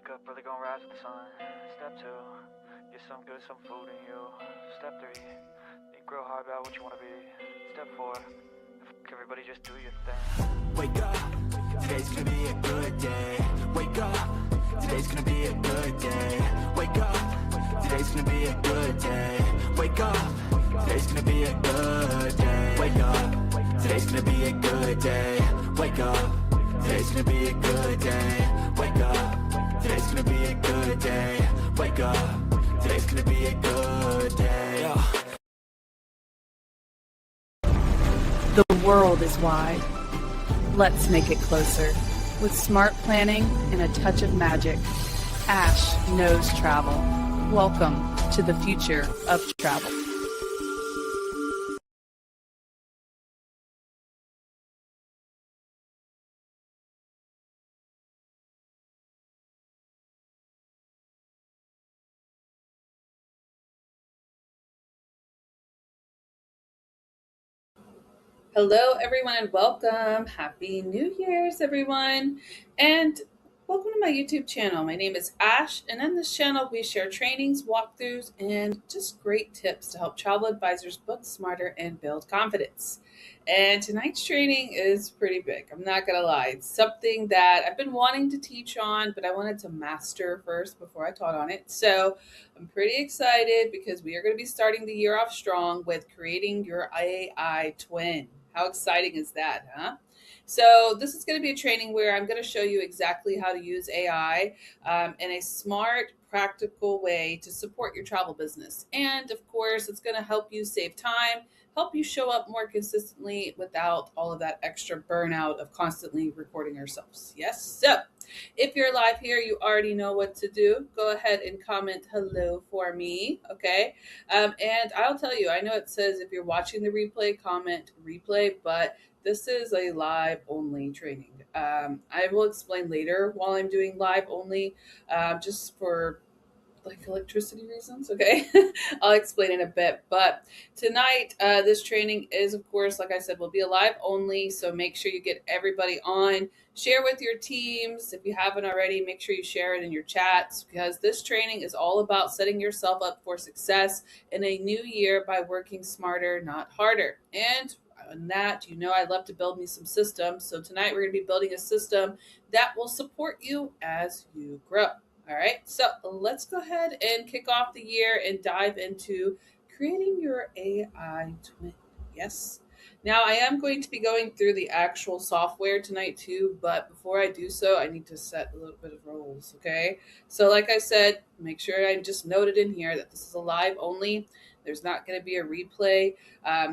Wake up, really gonna rise with the sun. Step 2, get some good, some food in you. Step 3, think real hard about what you wanna be. Step 4, everybody just do your thing. Wake up, today's gonna be a good day. Wake up, today's gonna be a good day. Wake up, today's gonna be a good day. Wake up, today's gonna be a good day. Wake up, today's gonna be a good day. Wake up, today's gonna be a good day. Wake up, today's gonna be a good day. Wake up, today's gonna be a good day. Yeah. The world is wide. Let's make it closer. With smart planning and a touch of magic, Ash knows travel. Welcome to the future of travel. Hello, everyone, and welcome. Happy New Year's, everyone. And welcome to my YouTube channel. My name is Ash, and on this channel, we share trainings, walkthroughs, and just great tips to help travel advisors book smarter and build confidence. And tonight's training is pretty big. I'm not going to lie. It's something that I've been wanting to teach on, but I wanted to master first before I taught on it. So I'm pretty excited because we are going to be starting the year off strong with creating your AI twin. How exciting is that, huh? So this is going to be a training where I'm going to show you exactly how to use AI in a smart, practical way to support your travel business. And of course, it's going to help you save time, help you show up more consistently without all of that extra burnout of constantly recording ourselves. Yes. So if you're live here, you already know what to do. Go ahead and comment hello for me. Okay. And I'll tell you, I know it says if you're watching the replay, comment replay, but this is a live only training. I will explain later while I'm doing live only, just for like electricity reasons. Okay. I'll explain in a bit, but tonight, this training is, of course, like I said, will be a live only. So make sure you get everybody on, share with your teams. If you haven't already, make sure you share it in your chats, because this training is all about setting yourself up for success in a new year by working smarter, not harder. And on that, I love to build me some systems. So tonight we're going to be building a system that will support you as you grow. All right, so let's go ahead and kick off the year and dive into creating your AI twin. Yes. Now, I am going to be going through the actual software tonight too, but before I do so, I need to set a little bit of rules, okay? So like I said, make sure I just noted in here that this is a live only. There's not going to be a replay.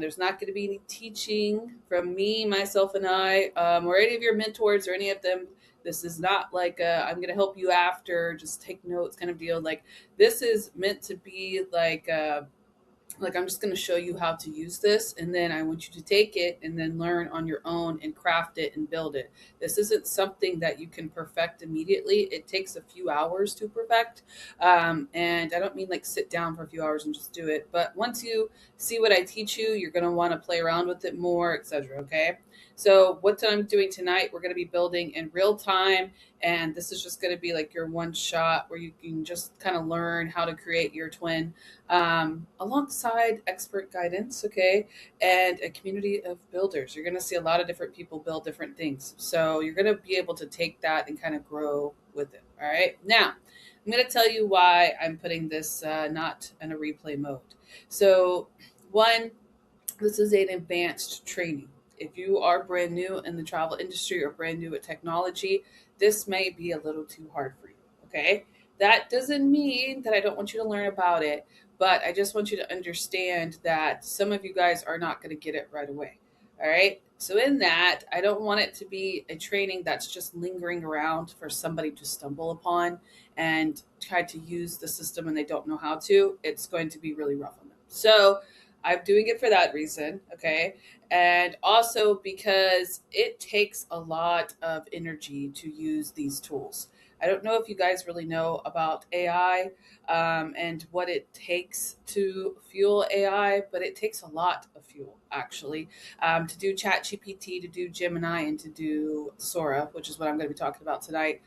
There's not going to be any teaching from me, myself, and I, or any of your mentors or any of them. This is not like I'm going to help you after, just take notes kind of deal. Like, this is meant to be like I'm just going to show you how to use this, and then I want you to take it and then learn on your own and craft it and build it. This isn't something that you can perfect immediately. It takes a few hours to perfect. And I don't mean like sit down for a few hours and just do it. But once you see what I teach you, you're going to want to play around with it more, etc. Okay. So what I'm doing tonight, we're going to be building in real time. And this is just going to be like your one shot where you can just kind of learn how to create your twin, alongside expert guidance, okay, and a community of builders. You're going to see a lot of different people build different things. So you're going to be able to take that and kind of grow with it. All right. Now, I'm going to tell you why I'm putting this not in a replay mode. So, one, this is an advanced training. If you are brand new in the travel industry or brand new at technology, this may be a little too hard for you. Okay. That doesn't mean that I don't want you to learn about it, but I just want you to understand that some of you guys are not going to get it right away. All right. So, in that, I don't want it to be a training that's just lingering around for somebody to stumble upon and try to use the system and they don't know how to. It's going to be really rough on them. So, I'm doing it for that reason, okay? And also because it takes a lot of energy to use these tools. I don't know if you guys really know about AI and what it takes to fuel AI, but it takes a lot of fuel actually to do ChatGPT, to do Gemini, and to do Sora, which is what I'm going to be talking about tonight.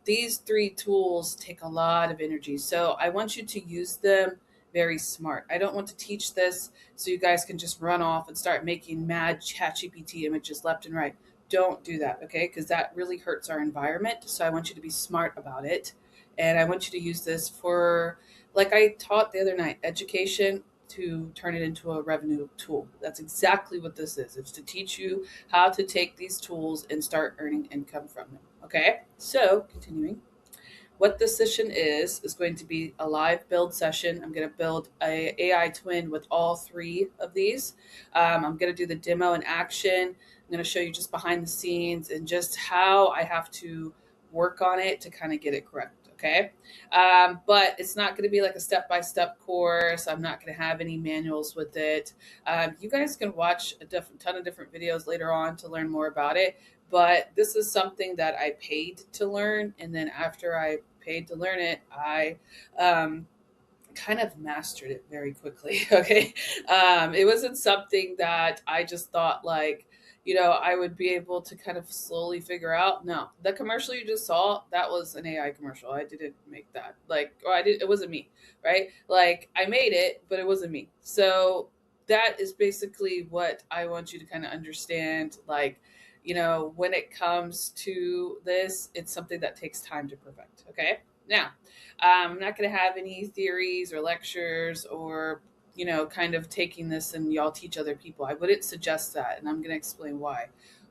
These three tools take a lot of energy. So I want you to use them very smart. I don't want to teach this so you guys can just run off and start making mad ChatGPT images left and right. Don't do that, okay? Because that really hurts our environment. So I want you to be smart about it. And I want you to use this for, like I taught the other night, education to turn it into a revenue tool. That's exactly what this is. It's to teach you how to take these tools and start earning income from them. Okay, so continuing. What this session is going to be a live build session. I'm going to build a AI twin with all three of these. I'm going to do the demo in action. I'm going to show you just behind the scenes and just how I have to work on it to kind of get it correct. Okay. But it's not going to be like a step-by-step course. I'm not going to have any manuals with it. You guys can watch a ton of different videos later on to learn more about it. But this is something that I paid to learn. And then after I paid to learn it, I kind of mastered it very quickly. Okay. It wasn't something that I just thought like, I would be able to kind of slowly figure out. No, the commercial you just saw, that was an AI commercial. I didn't make that. It wasn't me, right? Like I made it, but it wasn't me. So that is basically what I want you to kind of understand. Like, when it comes to this, it's something that takes time to perfect. Okay. Now, I'm not going to have any theories or lectures or, kind of taking this and y'all teach other people. I wouldn't suggest that. And I'm going to explain why.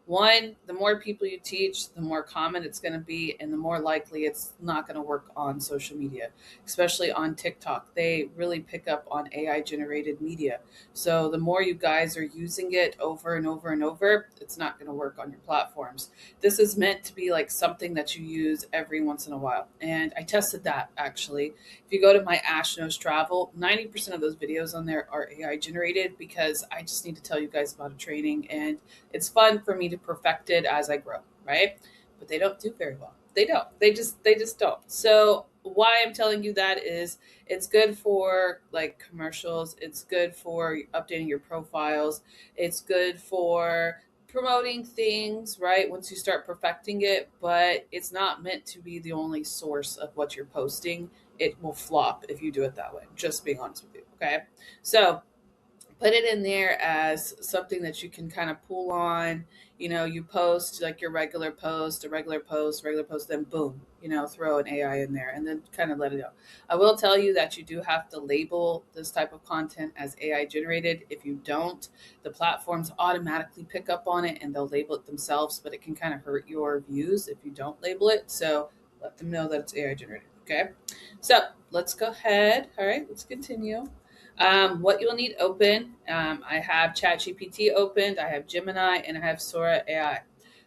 One, the more people you teach, the more common it's going to be, and the more likely it's not going to work on social media, especially on TikTok. They really pick up on AI generated media. So the more you guys are using it over and over and over, it's not going to work on your platforms. This is meant to be like something that you use every once in a while. And I tested that actually. If you go to my Ash Knows Travel, 90% of those videos on there are AI generated because I just need to tell you guys about a training and it's fun for me to perfect it as I grow, right? But they don't do very well. They don't. They just don't. So why I'm telling you that is it's good for like commercials, it's good for updating your profiles, it's good for promoting things, right? Once you start perfecting it, but it's not meant to be the only source of what you're posting. It will flop if you do it that way. Just being honest with you, okay? So put it in there as something that you can kind of pull on. You post like your regular post, a regular post, then boom, throw an AI in there and then kind of let it go. I will tell you that you do have to label this type of content as AI generated. If you don't, the platforms automatically pick up on it and they'll label it themselves, but it can kind of hurt your views if you don't label it. So let them know that it's AI generated. Okay. So let's go ahead. All right, let's continue. What you'll need open, I have ChatGPT opened, I have Gemini, and I have Sora AI.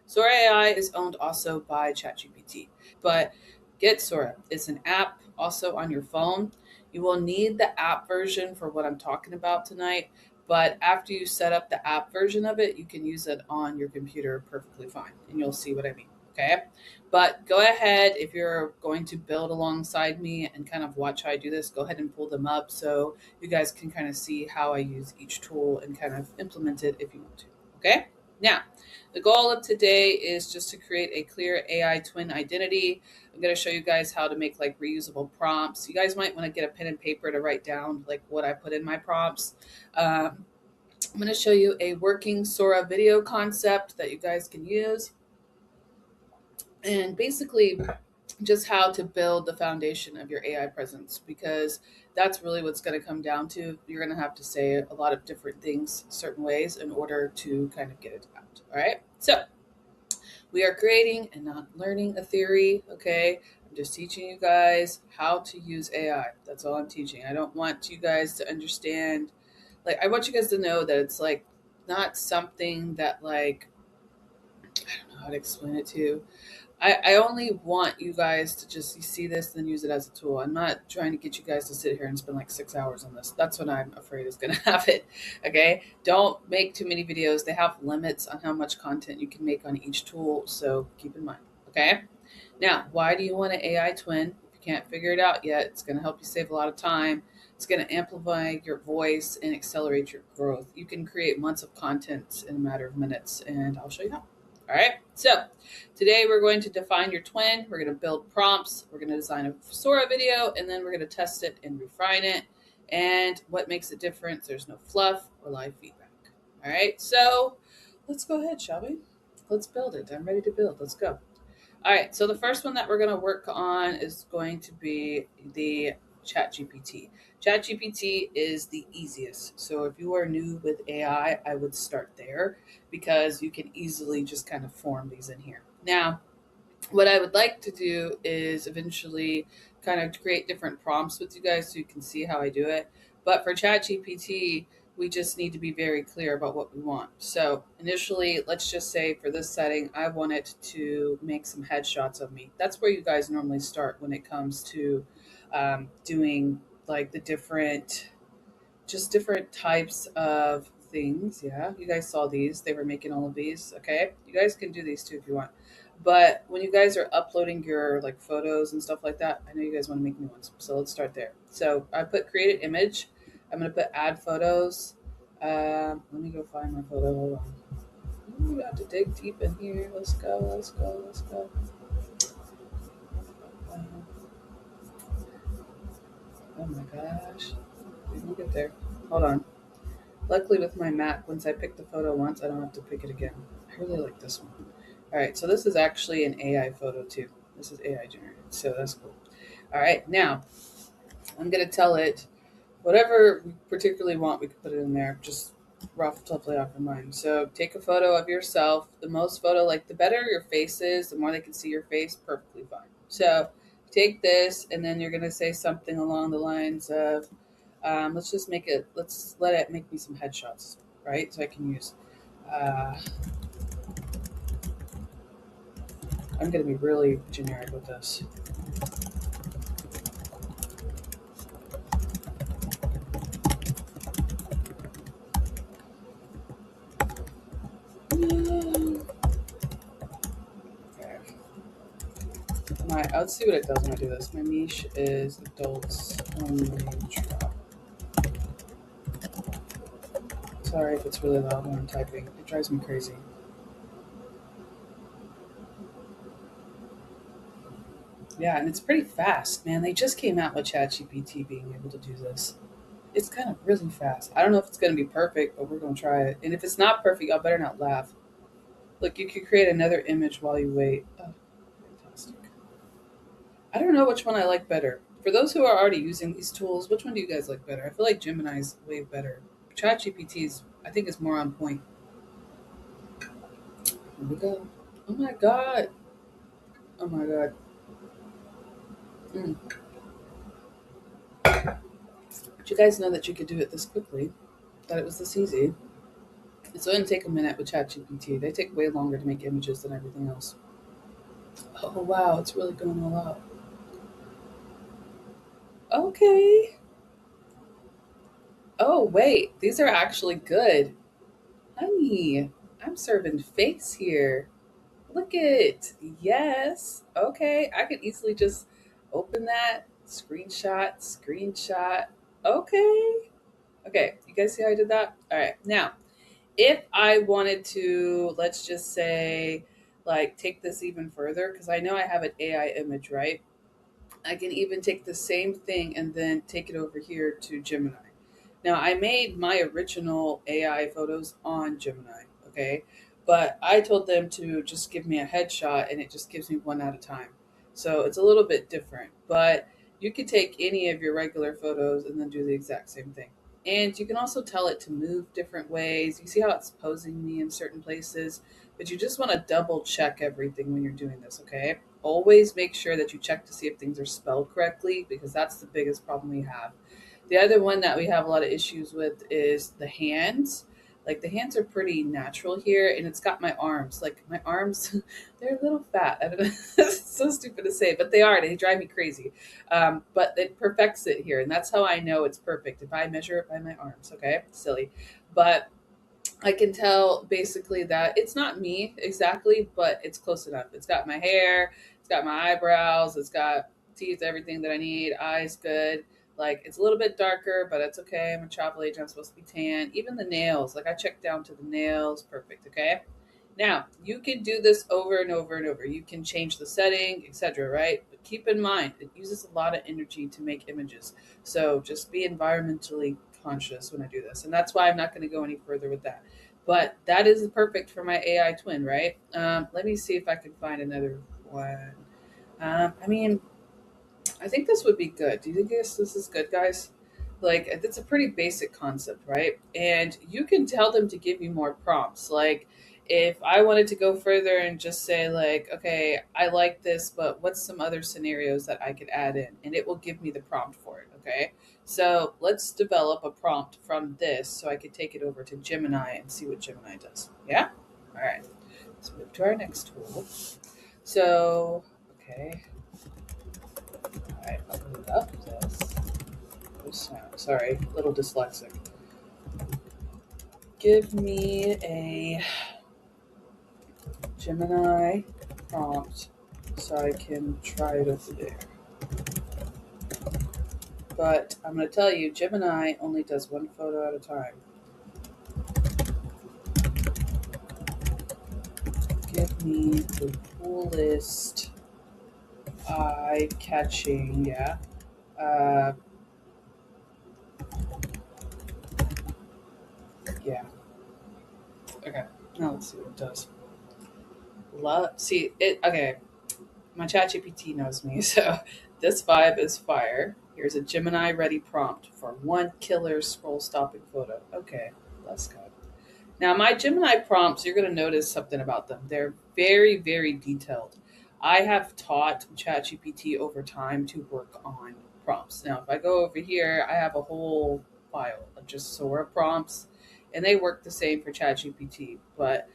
Sora AI is owned also by ChatGPT, but get Sora. It's an app also on your phone. You will need the app version for what I'm talking about tonight, but after you set up the app version of it, you can use it on your computer perfectly fine, and you'll see what I mean. Okay. But go ahead, if you're going to build alongside me and kind of watch how I do this, go ahead and pull them up so you guys can kind of see how I use each tool and kind of implement it if you want to. Okay. Now, the goal of today is just to create a clear AI twin identity. I'm going to show you guys how to make like reusable prompts. You guys might want to get a pen and paper to write down like what I put in my prompts. I'm going to show you a working Sora video concept that you guys can use. And basically just how to build the foundation of your AI presence, because that's really what's going to come down to. You're going to have to say a lot of different things certain ways in order to kind of get it out. All right. So we are creating and not learning a theory. Okay. I'm just teaching you guys how to use AI. That's all I'm teaching. I don't want you guys to understand. Like, I want you guys to know that it's like not something that like, I don't know how to explain it to you. I only want you guys to just see this and use it as a tool. I'm not trying to get you guys to sit here and spend like 6 hours on this. That's what I'm afraid is going to happen. Okay. Don't make too many videos. They have limits on how much content you can make on each tool. So keep in mind. Okay. Now, why do you want an AI twin? If you can't figure it out yet, it's going to help you save a lot of time. It's going to amplify your voice and accelerate your growth. You can create months of content in a matter of minutes, and I'll show you how. All right. So today we're going to define your twin. We're going to build prompts. We're going to design a Sora video, and then we're going to test it and refine it. And what makes it different? There's no fluff or live feedback. All right. So let's go ahead, shall we? Let's build it. I'm ready to build. Let's go. All right, so the first one that we're going to work on is going to be the ChatGPT. ChatGPT is the easiest. So if you are new with AI, I would start there because you can easily just kind of form these in here. Now, what I would like to do is eventually kind of create different prompts with you guys so you can see how I do it. But for ChatGPT, we just need to be very clear about what we want. So initially, let's just say for this setting, I want it to make some headshots of me. That's where you guys normally start when it comes to doing like the different types of things. Yeah, you guys saw these. They were making all of these. Okay, you guys can do these too if you want. But when you guys are uploading your like photos and stuff like that, I know you guys want to make new ones. So let's start there. So I put create an image. I'm going to put add photos. Let me go find my photo. Hold on. We have to dig deep in here. Let's go. Let's go. Let's go. Oh my gosh. Didn't get there. Hold on. Luckily with my Mac, once I pick the photo once, I don't have to pick it again. I really like this one. All right, so this is actually an AI photo too. This is AI generated, so that's cool. All right, now I'm gonna tell it whatever we particularly want. We can put it in there, just roughly off your mind. So take a photo of yourself. The most photo, like the better your face is, the more they can see your face. Perfectly fine. So take this, and then you're gonna say something along the lines of, let's let it make me some headshots, right? So I can use. I'm gonna be really generic with this. Okay. Let's see what it does when I do this. My niche is adults only drop. Sorry if it's really loud when I'm typing. It drives me crazy. Yeah, and it's pretty fast, man. They just came out with ChatGPT being able to do this. It's kind of really fast. I don't know if it's going to be perfect, but we're going to try it. And if it's not perfect, y'all better not laugh. Look, you could create another image while you wait. Oh, fantastic. I don't know which one I like better. For those who are already using these tools, which one do you guys like better? I feel like Gemini's way better. ChatGPT I think, is more on point. Here we go. Oh my god. Oh my god. Mm. Did you guys know that you could do it this quickly? That it was this easy? It doesn't take a minute with ChatGPT. They take way longer to make images than everything else. Oh wow, it's really going all out. Okay. Oh wait, these are actually good. Honey, I'm serving face here. Look it. Yes. Okay. I could easily just open that, screenshot. Okay. Okay. You guys see how I did that? All right. Now, if I wanted to, let's just say, like, take this even further, because I know I have an AI image, right? I can even take the same thing and then take it over here to Gemini. Now, I made my original AI photos on Gemini, okay? But I told them to just give me a headshot and it just gives me one at a time. So it's a little bit different, but you could take any of your regular photos and then do the exact same thing. And you can also tell it to move different ways. You see how it's posing me in certain places, but you just want to double check everything when you're doing this, okay? Always make sure that you check to see if things are spelled correctly because that's the biggest problem we have. The other one that we have a lot of issues with is the hands. Like the hands are pretty natural here, and it's got my arms. Like my arms, they're a little fat. I don't know. It's so stupid to say, but they are. They drive me crazy. But it perfects it here, and that's how I know it's perfect. If I measure it by my arms, okay, silly, but I can tell basically that it's not me exactly, but it's close enough. It's got my hair, it's got my eyebrows, it's got teeth, everything that I need, eyes good. Like it's a little bit darker, but it's okay. I'm a travel agent, I'm supposed to be tan. Even the nails, like I checked down to the nails, perfect, okay? Now, you can do this over and over and over. You can change the setting, etc., right? But keep in mind, it uses a lot of energy to make images. So just be environmentally conscious when I do this. And that's why I'm not going to go any further with that. But that is perfect for my AI twin, right? Let me see if I can find another one. I mean, I think this would be good. Do you think this is good, guys? Like, it's a pretty basic concept, right? And you can tell them to give you more prompts. Like, if I wanted to go further and just say, like, okay, I like this, but what's some other scenarios that I could add in? And it will give me the prompt for it, okay? So let's develop a prompt from this so I could take it over to Gemini and see what Gemini does. Yeah? All right. Let's move to our next tool. So, okay. All right, I'll move up this. Sorry, a little dyslexic. Give me a Gemini prompt so I can try it over there. But I'm going to tell you, Gemini only does one photo at a time. Give me the coolest, eye-catching, yeah. Yeah. Okay. Now let's see what it does. See it. Okay. My ChatGPT knows me, so this vibe is fire. Here's a Gemini ready prompt for one killer scroll stopping photo. Okay, that's good. Now, my Gemini prompts, you're going to notice something about them. They're very, very detailed. I have taught ChatGPT over time to work on prompts. Now, if I go over here, I have a whole file of just Sora prompts, and they work the same for ChatGPT, but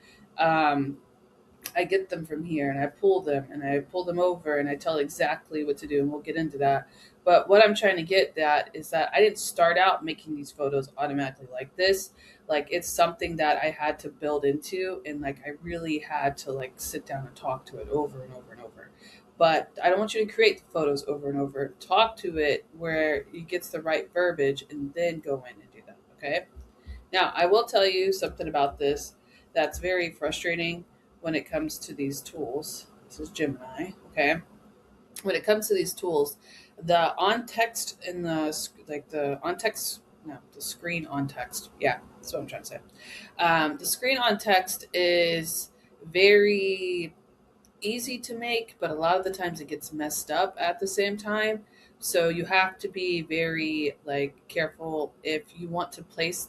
I get them from here and I pull them over and I tell exactly what to do, and we'll get into that. But what I'm trying to get at is that I didn't start out making these photos automatically like this. Like it's something that I had to build into, and like I really had to like sit down and talk to it over and over and over. But I don't want you to create the photos over and over. Talk to it where it gets the right verbiage and then go in and do that. Okay. Now, I will tell you something about this that's very frustrating when it comes to these tools. This is Gemini, okay? When it comes to these tools, the on text in the screen on text. Yeah, that's what I'm trying to say. The screen on text is very easy to make, but a lot of the times it gets messed up at the same time. So you have to be very like careful if you want to place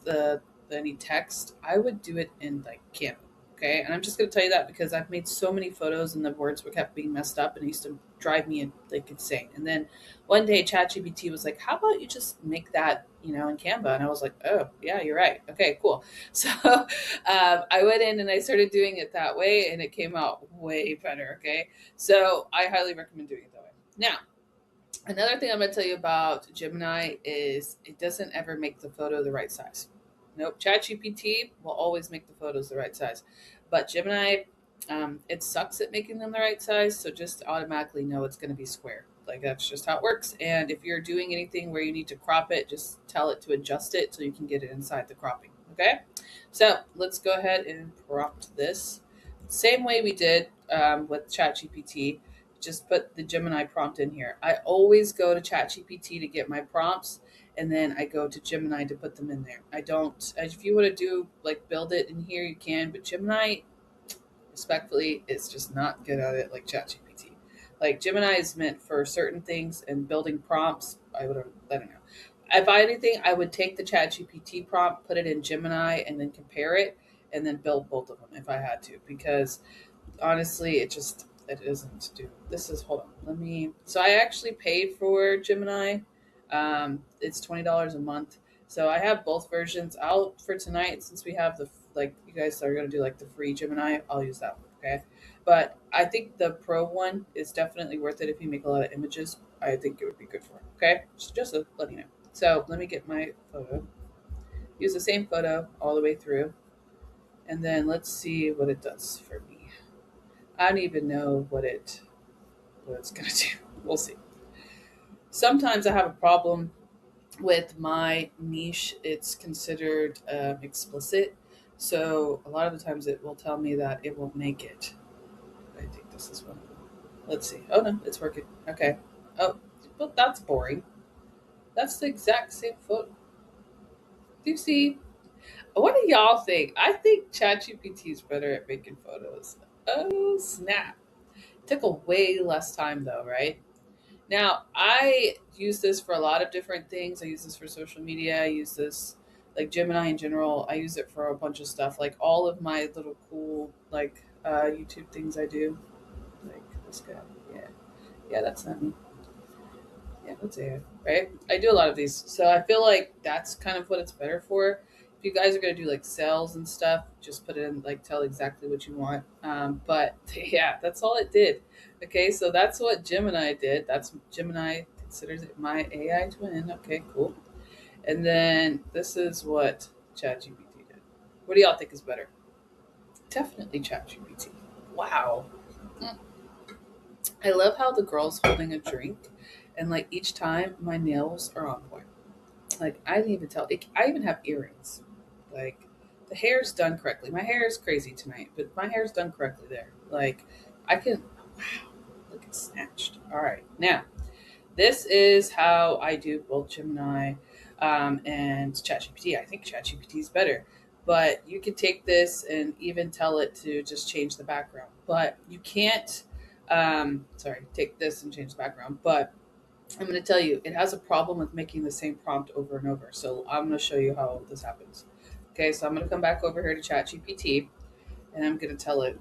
any text. I would do it in like Canva. Okay, and I'm just going to tell you that because I've made so many photos and the words were kept being messed up and it used to drive me like insane. And then one day ChatGPT was like, "How about you just make that, in Canva?" And I was like, "Oh, yeah, you're right. Okay, cool." So I went in and I started doing it that way, and it came out way better. Okay, so I highly recommend doing it that way. Now, another thing I'm going to tell you about Gemini is it doesn't ever make the photo the right size. Nope. ChatGPT will always make the photos the right size. But Gemini, it sucks at making them the right size. So just automatically know it's going to be square. Like that's just how it works. And if you're doing anything where you need to crop it, just tell it to adjust it so you can get it inside the cropping. Okay. So let's go ahead and prompt this. Same way we did with ChatGPT. Just put the Gemini prompt in here. I always go to ChatGPT to get my prompts, and then I go to Gemini to put them in there. I don't, if you want to do like build it in here, you can, but Gemini, respectfully, is just not good at it like ChatGPT. Like Gemini is meant for certain things, and building prompts, I don't know. If anything, I would take the ChatGPT prompt, put it in Gemini, and then compare it, and then build both of them if I had to, because honestly, it doesn't do. Hold on, so I actually paid for Gemini. It's $20 a month. So I have both versions out for tonight since we have the like you guys are gonna do like the free Gemini. I'll use that one, okay? But I think the pro one is definitely worth it if you make a lot of images. I think it would be good for it. Okay, just to let you know. So let me get my photo. Use the same photo all the way through, and then let's see what it does for me. I don't even know what it's gonna do. We'll see. Sometimes I have a problem with my niche. It's considered explicit, so a lot of the times it will tell me that it won't make it. I think this is one of them. Let's see. Oh no, it's working. Okay. Oh, but that's boring. That's the exact same photo. Do you see? What do y'all think? I think ChatGPT is better at making photos. Oh snap! Took a way less time though, right? Now, I use this for a lot of different things. I use this for social media. I use this, like Gemini in general. I use it for a bunch of stuff, like all of my little cool, like YouTube things I do. Like this guy. Yeah. Yeah, that's not me. Yeah, that's AI, right? I do a lot of these. So I feel like that's kind of what it's better for. If you guys are going to do like sales and stuff, just put it in, like, tell exactly what you want. But yeah, that's all it did. Okay, so that's what Gemini did. That's Gemini considers it my AI twin. Okay, cool. And then this is what ChatGPT did. What do y'all think is better? Definitely ChatGPT. Wow. Mm. I love how the girl's holding a drink, and like each time my nails are on point. Like I didn't even tell. I even have earrings. Like the hair's done correctly. My hair is crazy tonight, but my hair's done correctly there. Like I can. Wow, look, it's snatched. All right, now this is how I do both Gemini and ChatGPT. I think ChatGPT is better, but you can take this and even tell it to just change the background. But you can't. Sorry, take this and change the background. But I'm going to tell you, it has a problem with making the same prompt over and over. So I'm going to show you how this happens. Okay, so I'm going to come back over here to ChatGPT, and I'm going to tell it,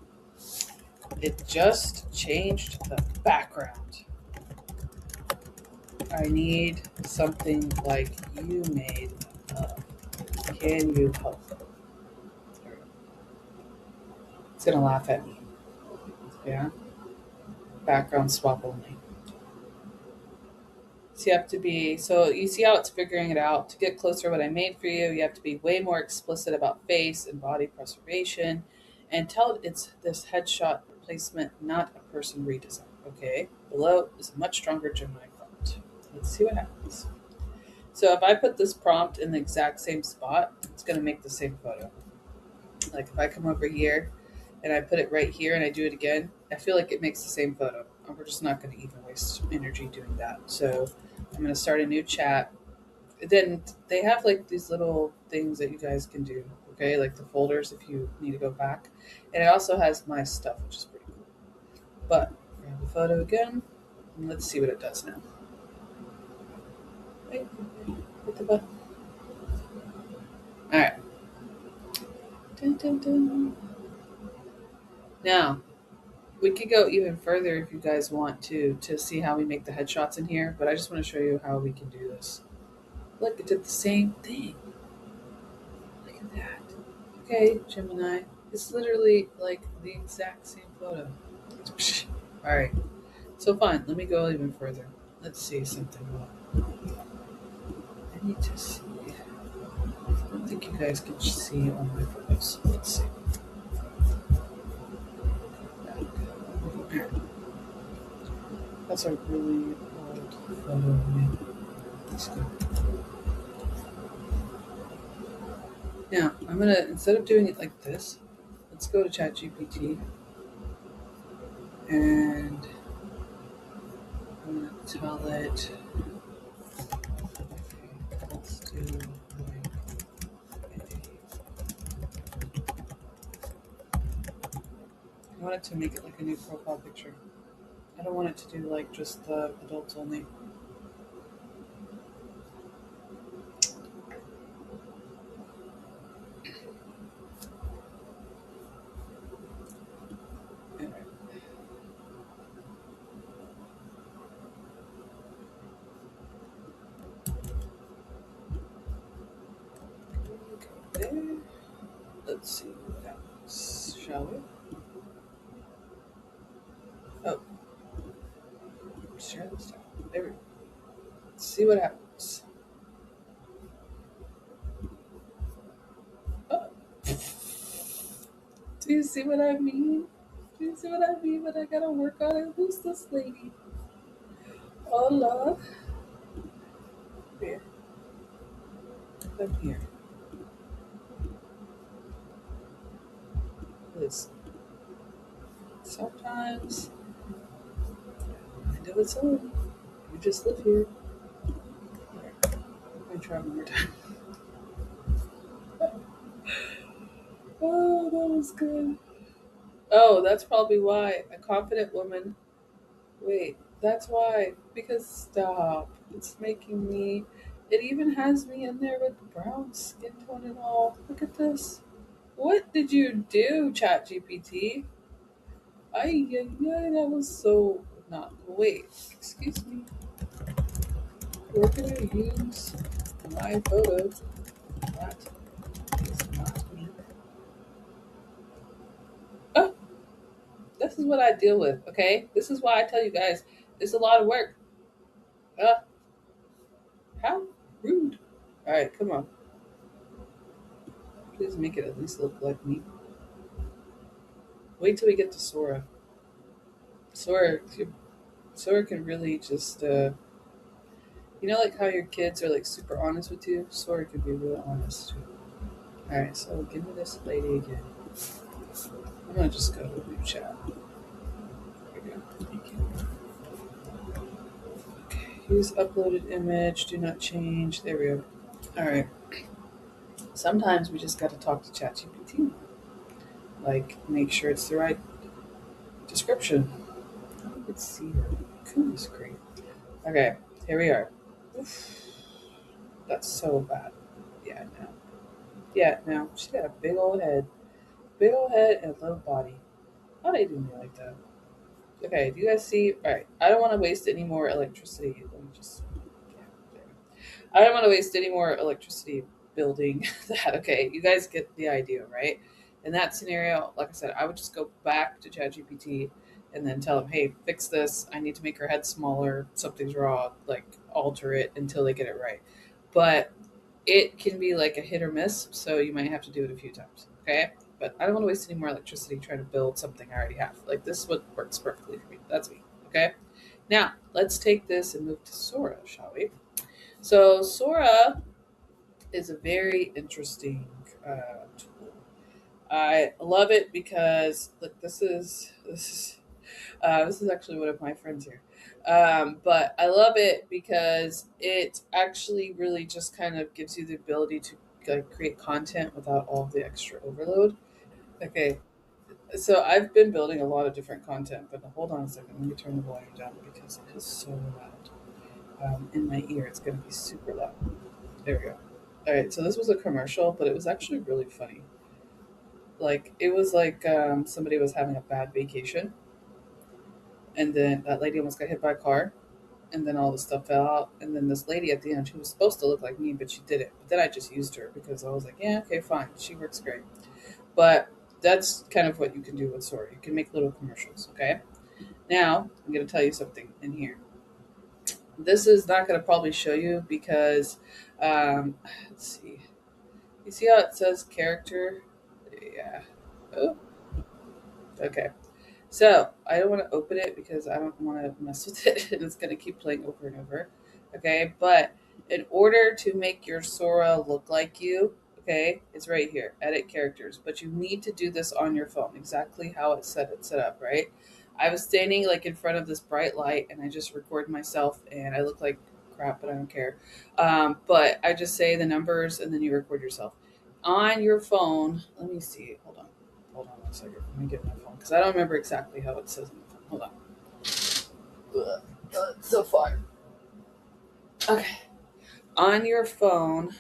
it just changed the background. I need something like you made of. Can you help? It's going to laugh at me. Yeah, background swap only. So you have to be, so you see how it's figuring it out. To get closer to what I made for you, you have to be way more explicit about face and body preservation and tell it it's this headshot replacement, not a person redesign. Okay. Below is a much stronger Gemini prompt. Let's see what happens. So if I put this prompt in the exact same spot, it's going to make the same photo. Like if I come over here and I put it right here and I do it again, I feel like it makes the same photo. And we're just not going to even waste energy doing that. So I'm going to start a new chat. Then they have like these little things that you guys can do, okay? Like the folders if you need to go back. And it also has my stuff, which is pretty cool. But grab the photo again, and let's see what it does now. Wait, hit the button. All right. Dun, dun, dun. Now, we could go even further if you guys want to see how we make the headshots in here, but I just want to show you how we can do this. Look, it did the same thing. Look at that. Okay, Gemini. It's literally like the exact same photo. All right. So fine, let me go even further. Let's see something. I need to see. I don't think you guys can see all my photos. Let's see. That's a really old photo of me. Let's go. Now, I'm going to, instead of doing it like this, let's go to ChatGPT. And I'm going to tell it, okay, let's do like I want it to make it like a new profile picture. I don't want it to do like just the adults only. Let's see what happens, shall we? Oh, share this time. There we go. Let's see what happens. Oh. Do you see what I mean? Do you see what I mean? But I gotta work on it. Who's this lady? Oh, love. Here. Come here. Listen. Sometimes I do it so. You just live here. Here. Let me try one more time. Oh, that was good. Oh, that's probably why. A confident woman. Wait, that's why. Because stop. It's making me. It even has me in there with brown skin tone and all. Look at this. What did you do, ChatGPT? Ay, ay, ay, that was so not. Wait, excuse me. Where can I use my photo? That is not me. Oh, this is what I deal with, okay? This is why I tell you guys, it's a lot of work. Uh, how rude. Alright, come on. Please make it at least look like me. Wait till we get to Sora. Sora, Sora can really just, like how your kids are like super honest with you? Sora can be real honest too. Alright, so give me this lady again. I'm gonna just go to new chat. There we go. Thank you. Okay, use uploaded image, do not change. There we go. Alright. Sometimes we just gotta talk to ChatGPT. Like, make sure it's the right description. Let's see her. Goodness great. Okay, here we are. Oof. That's so bad. Yeah, no. Yeah, no. She got a big old head. Big old head and little body. How they do me like that? Okay, do you guys see? Alright, I don't want to waste any more electricity. Let me just. Yeah, there. I don't want to waste any more electricity building that. Okay, you guys get the idea, right? In that scenario, like I said, I would just go back to ChatGPT and then tell them, hey, fix this. I need to make her head smaller. Something's wrong. Like, alter it until they get it right. But it can be like a hit or miss, so you might have to do it a few times. Okay? But I don't want to waste any more electricity trying to build something I already have. Like, this is what works perfectly for me. That's me. Okay? Now, let's take this and move to Sora, shall we? So, Sora is a very interesting tool. I love it because look, this is actually one of my friends here. But I love it because it actually really just kind of gives you the ability to like create content without all the extra overload. Okay, so I've been building a lot of different content, but hold on a second. Let me turn the volume down because it is so loud. In my ear, it's going to be super loud. There we go. All right, so this was a commercial, but it was actually really funny. Like it was like somebody was having a bad vacation, and then that lady almost got hit by a car, and then all the stuff fell out, and then this lady at the end, she was supposed to look like me, but she didn't. But then I just used her because I was like, yeah, okay, fine, she works great. But that's kind of what you can do with Sora. You can make little commercials. Okay. Now I'm going to tell you something in here. This is not going to probably show you because let's see. You see how it says character? Yeah. Oh, okay. So I don't want to open it because I don't want to mess with it and it's going to keep playing over and over. Okay. But in order to make your Sora look like you, okay, it's right here, edit characters. But you need to do this on your phone, exactly how it's set up, right? I was standing like in front of this bright light and I just record myself and I look like crap, but I don't care. But I just say the numbers and then you record yourself. On your phone, let me see. Hold on 1 second. Let me get my phone because I don't remember exactly how it says on the phone. Hold on. It's so far. Okay. On your phone,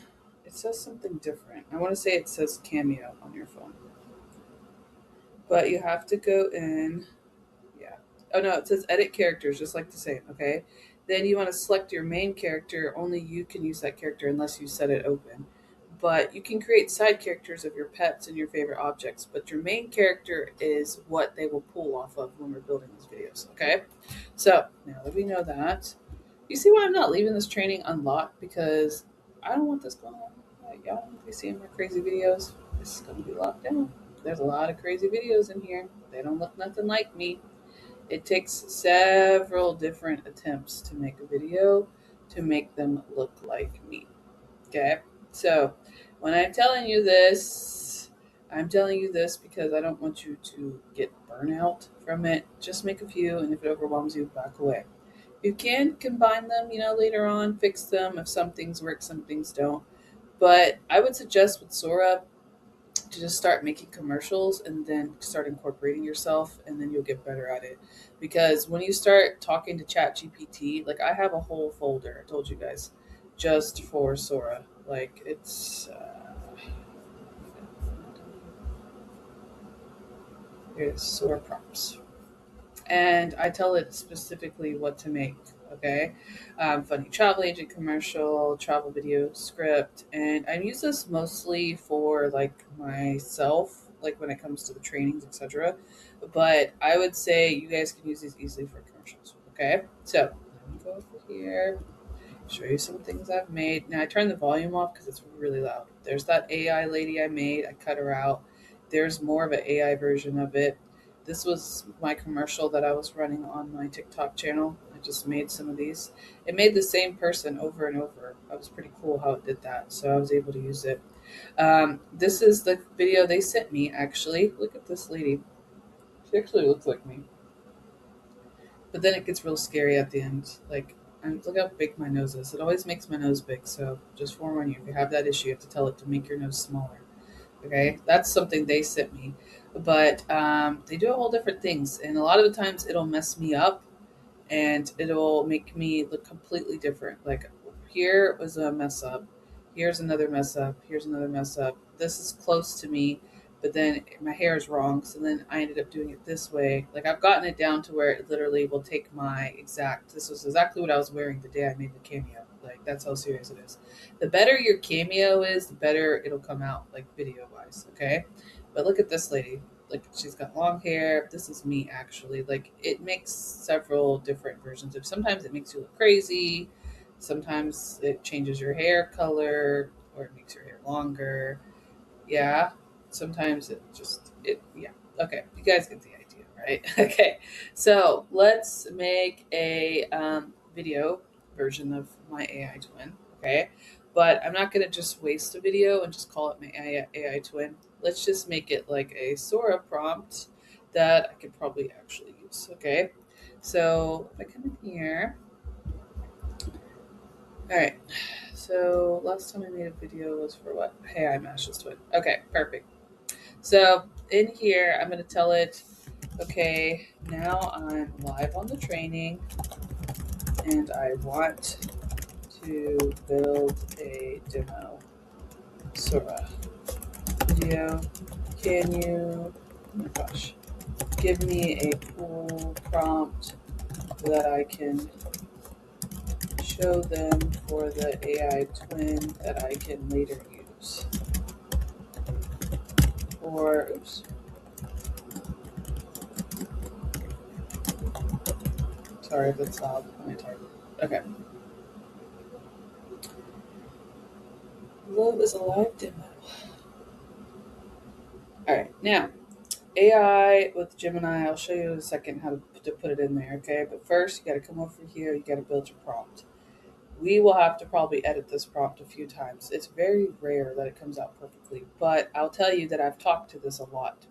it says something different. I want to say it says Cameo on your phone. But you have to go in. Yeah. Oh no, it says edit characters, just like the same. Okay. Then you want to select your main character. Only you can use that character unless you set it open. but you can create side characters of your pets and your favorite objects, but your main character is what they will pull off of when we're building these videos, okay? So now that we know that, you see why I'm not leaving this training unlocked? Because I don't want this going on. Like, y'all don't want to be seeing more crazy videos. This is going to be locked down. There's a lot of crazy videos in here. They don't look nothing like me. It takes several different attempts to make a video to make them look like me. Okay? So when I'm telling you this because I don't want you to get burnout from it. Just make a few, and if it overwhelms you, back away. You can combine them, later on, fix them if some things work, some things don't. But I would suggest with Sora to just start making commercials and then start incorporating yourself, and then you'll get better at it. Because when you start talking to Chat GPT, like I have a whole folder, I told you guys, just for Sora. Like it's here's Sora prompts, and I tell it specifically what to make. Okay, funny travel agent commercial, travel video script, and I use this mostly for like myself, like when it comes to the trainings, etc. But I would say you guys can use these easily for commercials. Okay, so let me go over here, show you some things I've made. Now I turn the volume off because it's really loud. There's that AI lady I made. I cut her out. There's more of an AI version of it. This was my commercial that I was running on my TikTok channel. I just made some of these. It made the same person over and over. That was pretty cool how it did that. So I was able to use it. This is the video they sent me, actually. Look at this lady. She actually looks like me. But then it gets real scary at the end. Like, look how big my nose is. It always makes my nose big. So just forewarn you, if you have that issue, you have to tell it to make your nose smaller. Okay, that's something they sent me. But they do all different things. And a lot of the times it'll mess me up and it'll make me look completely different. Like here was a mess up. Here's another mess up. Here's another mess up. This is close to me, but then my hair is wrong. So then I ended up doing it this way. Like I've gotten it down to where it literally will take this was exactly what I was wearing the day I made the cameo. Like that's how serious it is. The better your cameo is, the better it'll come out, like video wise. Okay. But look at this lady. Like she's got long hair. This is me actually. Like it makes several different versions of. Sometimes it makes you look crazy. Sometimes it changes your hair color or it makes your hair longer. Yeah. Sometimes yeah. Okay. You guys get the idea, right? Okay. So let's make a video version of my AI twin. Okay. But I'm not going to just waste a video and just call it my AI twin. Let's just make it like a Sora prompt that I could probably actually use. Okay. So if I come in here. All right. So last time I made a video was for what? Hey, I'm Ash's twin. Okay, perfect. So in here, I'm going to tell it, okay, now I'm live on the training and I want to build a demo Sora video. Can you, oh my gosh, give me a cool prompt that I can show them for the AI twin that I can later use? Or, oops. Sorry if it's loud when I type. Okay. Love is a live demo. All right, now AI with Gemini. I'll show you in a second how to put it in there. Okay, but first you got to come over here. You got to build your prompt. We will have to probably edit this prompt a few times. It's very rare that it comes out perfectly, but I'll tell you that I've talked to this a lot